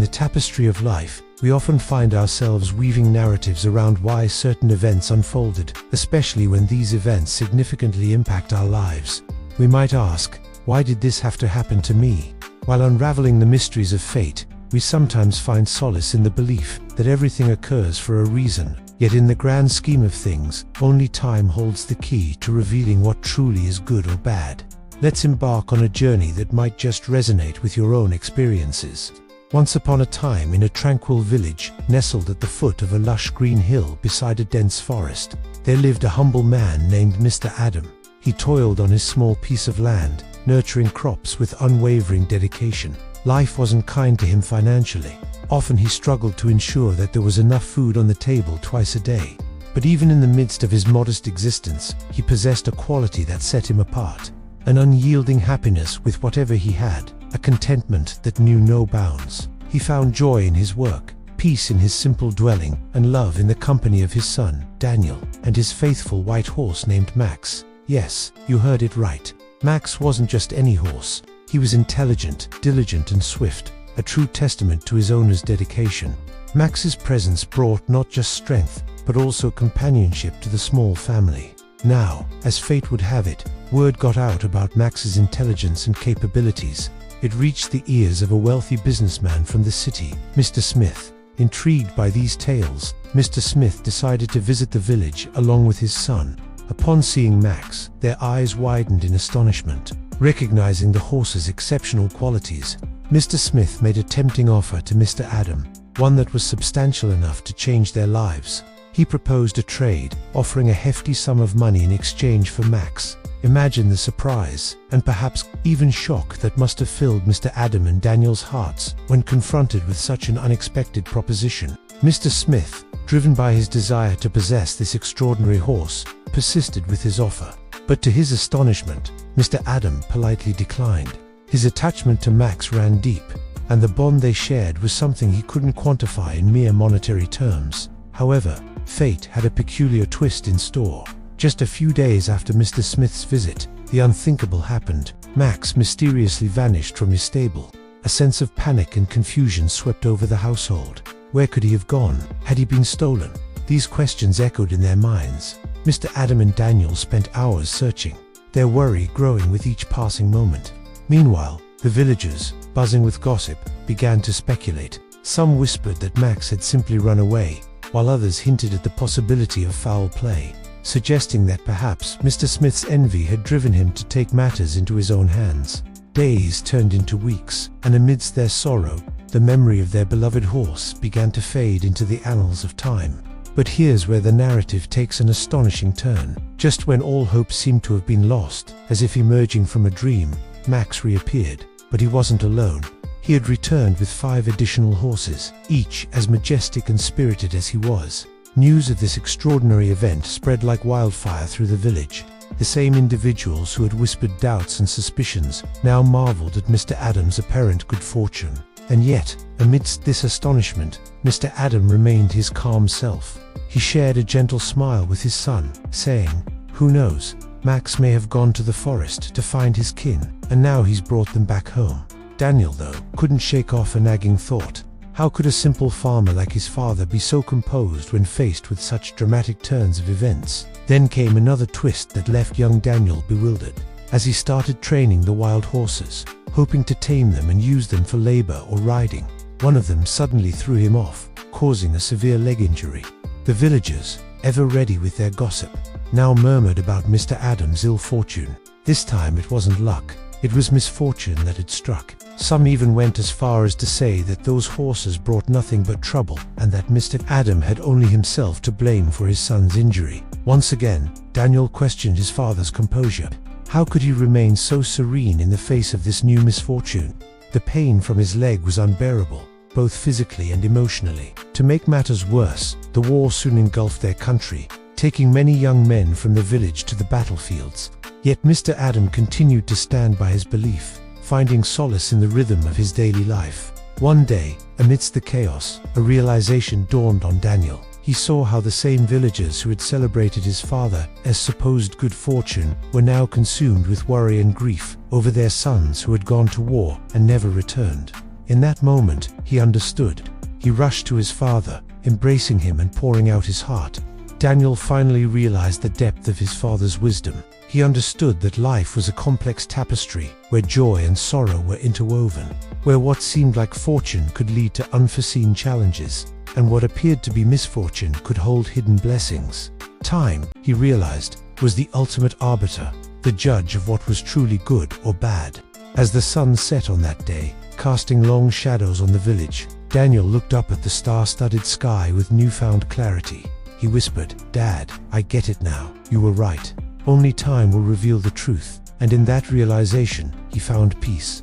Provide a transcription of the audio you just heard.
the tapestry of life, we often find ourselves weaving narratives around why certain events unfolded, especially when these events significantly impact our lives. We might ask, why did this have to happen to me? While unraveling the mysteries of fate, we sometimes find solace in the belief that everything occurs for a reason. Yet in the grand scheme of things, only time holds the key to revealing what truly is good or bad. Let's embark on a journey that might just resonate with your own experiences. Once upon a time, in a tranquil village, nestled at the foot of a lush green hill beside a dense forest, there lived a humble man named Mr. Adam. He toiled on his small piece of land, nurturing crops with unwavering dedication. Life wasn't kind to him financially. Often he struggled to ensure that there was enough food on the table twice a day. But even in the midst of his modest existence, he possessed a quality that set him apart. An unyielding happiness with whatever he had, a contentment that knew no bounds. He found joy in his work, peace in his simple dwelling, and love in the company of his son, Daniel, and his faithful white horse named Max. Yes, you heard it right. Max wasn't just any horse. He was intelligent, diligent, and swift, a true testament to his owner's dedication. Max's presence brought not just strength, but also companionship to the small family. Now, as fate would have it, word got out about Max's intelligence and capabilities. It reached the ears of a wealthy businessman from the city, Mr. Smith. Intrigued by these tales, Mr. Smith decided to visit the village along with his son. Upon seeing Max, their eyes widened in astonishment. Recognizing the horse's exceptional qualities, Mr. Smith made a tempting offer to Mr. Adam, one that was substantial enough to change their lives. He proposed a trade, offering a hefty sum of money in exchange for Max. Imagine the surprise, and perhaps even shock that must have filled Mr. Adam and Daniel's hearts when confronted with such an unexpected proposition. Mr. Smith, driven by his desire to possess this extraordinary horse, persisted with his offer. But to his astonishment, Mr. Adam politely declined. His attachment to Max ran deep, and the bond they shared was something he couldn't quantify in mere monetary terms. However, fate had a peculiar twist in store. Just a few days after Mr. Smith's visit, the unthinkable happened. Max mysteriously vanished from his stable. A sense of panic and confusion swept over the household. Where could he have gone? Had he been stolen? These questions echoed in their minds. Mr. Adam and Daniel spent hours searching, their worry growing with each passing moment. Meanwhile, the villagers, buzzing with gossip, began to speculate. Some whispered that Max had simply run away, while others hinted at the possibility of foul play, suggesting that perhaps Mr. Smith's envy had driven him to take matters into his own hands. Days turned into weeks, and amidst their sorrow, the memory of their beloved horse began to fade into the annals of time. But here's where the narrative takes an astonishing turn. Just when all hope seemed to have been lost, as if emerging from a dream, Max reappeared. But he wasn't alone. He had returned with 5 additional horses, each as majestic and spirited as he was. News of this extraordinary event spread like wildfire through the village. The same individuals who had whispered doubts and suspicions now marveled at Mr. Adam's apparent good fortune. And yet, amidst this astonishment, Mr. Adam remained his calm self. He shared a gentle smile with his son, saying, "Who knows, Max may have gone to the forest to find his kin, and now he's brought them back home." Daniel, though, couldn't shake off a nagging thought. How could a simple farmer like his father be so composed when faced with such dramatic turns of events? Then came another twist that left young Daniel bewildered. As he started training the wild horses, hoping to tame them and use them for labor or riding, one of them suddenly threw him off, causing a severe leg injury. The villagers, ever ready with their gossip, now murmured about Mr. Adam's ill fortune. This time it wasn't luck, it was misfortune that had struck. Some even went as far as to say that those horses brought nothing but trouble, and that Mr. Adam had only himself to blame for his son's injury. Once again, Daniel questioned his father's composure. How could he remain so serene in the face of this new misfortune? The pain from his leg was unbearable, both physically and emotionally. To make matters worse, the war soon engulfed their country, taking many young men from the village to the battlefields. Yet Mr. Adam continued to stand by his belief, finding solace in the rhythm of his daily life. One day, amidst the chaos, a realization dawned on Daniel. He saw how the same villagers who had celebrated his father as supposed good fortune were now consumed with worry and grief over their sons who had gone to war and never returned. In that moment, he understood. He rushed to his father, embracing him and pouring out his heart. Daniel finally realized the depth of his father's wisdom. He understood that life was a complex tapestry, where joy and sorrow were interwoven, where what seemed like fortune could lead to unforeseen challenges, and what appeared to be misfortune could hold hidden blessings. Time, he realized, was the ultimate arbiter, the judge of what was truly good or bad. As the sun set on that day, casting long shadows on the village, Daniel looked up at the star-studded sky with newfound clarity. He whispered, "Dad, I get it now. You were right. Only time will reveal the truth." And in that realization, he found peace.